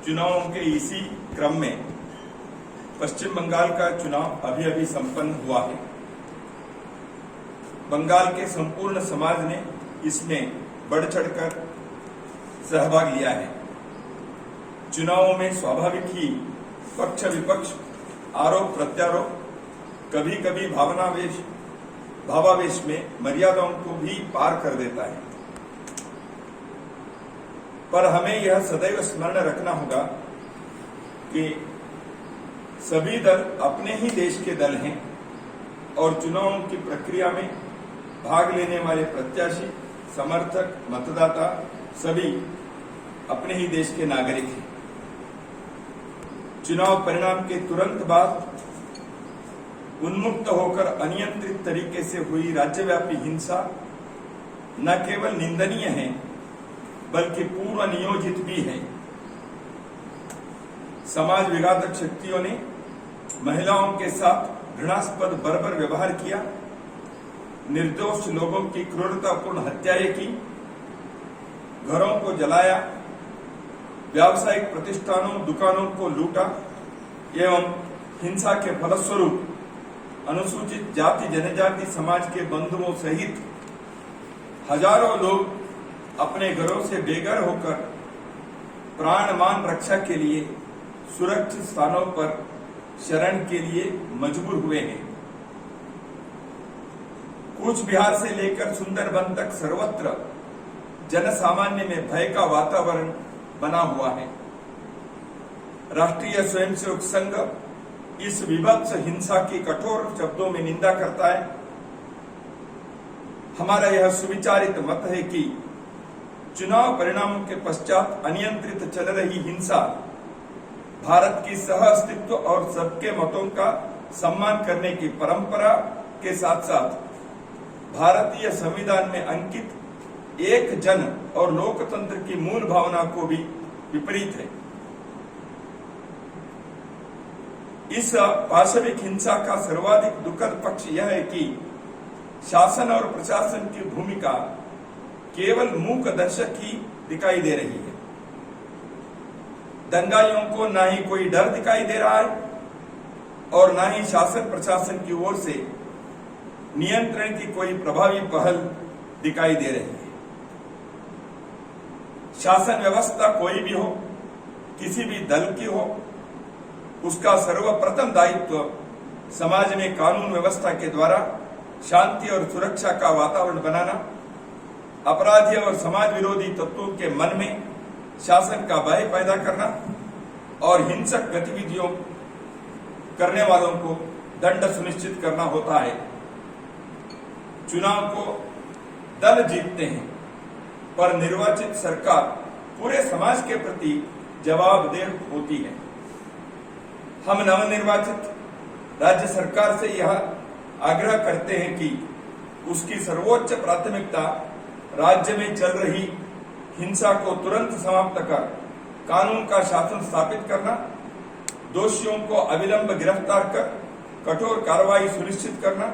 चुनावों के इसी क्रम में पश्चिम बंगाल का चुनाव अभी अभी संपन्न हुआ है। बंगाल के संपूर्ण समाज ने इसमें बढ़ चढ़कर सहभाग लिया है। चुनावों में स्वाभाविक ही पक्ष विपक्ष, आरोप प्रत्यारोप, कभी कभी भावावेश में मर्यादाओं को भी पार कर देता है। पर हमें यह सदैव स्मरण रखना होगा कि सभी दल अपने ही देश के दल हैं और चुनावों की प्रक्रिया में भाग लेने वाले प्रत्याशी, समर्थक, मतदाता सभी अपने ही देश के नागरिक हैं। चुनाव परिणाम के तुरंत बाद उन्मुक्त होकर अनियंत्रित तरीके से हुई राज्यव्यापी हिंसा न केवल निंदनीय है बल्कि पूर्व नियोजित भी है। समाज विघातक शक्तियों ने महिलाओं के साथ घृणास्पद बर्बर व्यवहार किया, निर्दोष लोगों की क्रूरतापूर्ण हत्याएं की, घरों को जलाया, व्यावसायिक प्रतिष्ठानों, दुकानों को लूटा एवं हिंसा के फलस्वरूप अनुसूचित जाति जनजाति समाज के बंधुओं सहित हजारों लोग अपने घरों से बेघर होकर प्राण मान रक्षा के लिए सुरक्षित स्थानों पर शरण के लिए मजबूर हुए हैं। कूच बिहार से लेकर सुंदरबन तक सर्वत्र जनसामान्य में भय का वातावरण बना हुआ है। राष्ट्रीय स्वयंसेवक संघ इस विभत्स हिंसा की कठोर शब्दों में निंदा करता है। हमारा यह सुविचारित मत है कि चुनाव परिणामों के पश्चात अनियंत्रित चल रही हिंसा भारत की सह अस्तित्व और सबके मतों का सम्मान करने की परंपरा के साथ साथ भारतीय संविधान में अंकित एक जन और लोकतंत्र की मूल भावना को भी विपरीत है। इस पाशविक हिंसा का सर्वाधिक दुखद पक्ष यह है कि शासन और प्रशासन की भूमिका केवल मूक दर्शक ही दिखाई दे रही है। दंगाइयों को ना ही कोई डर दिखाई दे रहा है और ना ही शासन प्रशासन की ओर से नियंत्रण की कोई प्रभावी पहल दिखाई दे रही है। शासन व्यवस्था कोई भी हो, किसी भी दल की हो, उसका सर्वप्रथम दायित्व समाज में कानून व्यवस्था के द्वारा शांति और सुरक्षा का वातावरण बनाना, अपराधी और समाज विरोधी तत्वों के मन में शासन का भय पैदा करना और हिंसक गतिविधियों करने वालों को दंड सुनिश्चित करना होता है। चुनाव को दल जीतते हैं पर निर्वाचित सरकार पूरे समाज के प्रति जवाबदेह होती है। हम नवनिर्वाचित राज्य सरकार से यह आग्रह करते हैं कि उसकी सर्वोच्च प्राथमिकता राज्य में चल रही हिंसा को तुरंत समाप्त कर कानून का शासन स्थापित करना, दोषियों को अविलंब गिरफ्तार कर कठोर कार्रवाई सुनिश्चित करना,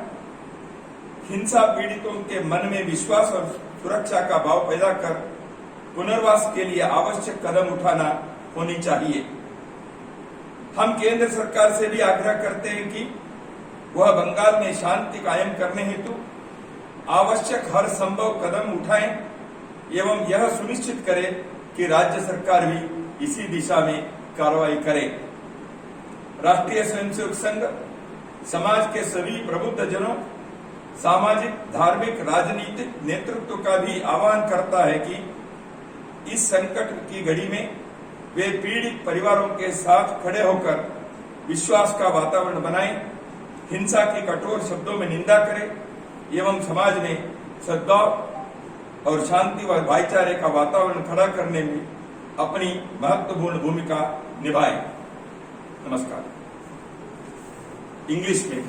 हिंसा पीड़ितों के मन में विश्वास और सुरक्षा का भाव पैदा कर पुनर्वास के लिए आवश्यक कदम उठाना होनी चाहिए। हम केंद्र सरकार से भी आग्रह करते हैं कि वह बंगाल में शांति कायम करने हेतु आवश्यक हर संभव कदम उठाएं एवं यह सुनिश्चित करे कि राज्य सरकार भी इसी दिशा में कार्रवाई करे। राष्ट्रीय स्वयंसेवक संघ समाज के सभी प्रबुद्ध जनों, सामाजिक, धार्मिक, राजनीतिक नेतृत्व का भी आह्वान करता है कि इस संकट की घड़ी में वे पीड़ित परिवारों के साथ खड़े होकर विश्वास का वातावरण बनाएं, हिंसा की कठोर शब्दों में निंदा करें एवं समाज में सद्भाव और शांति व भाईचारे का वातावरण खड़ा करने में अपनी महत्वपूर्ण भूमिका निभाएं। नमस्कार। इंग्लिश में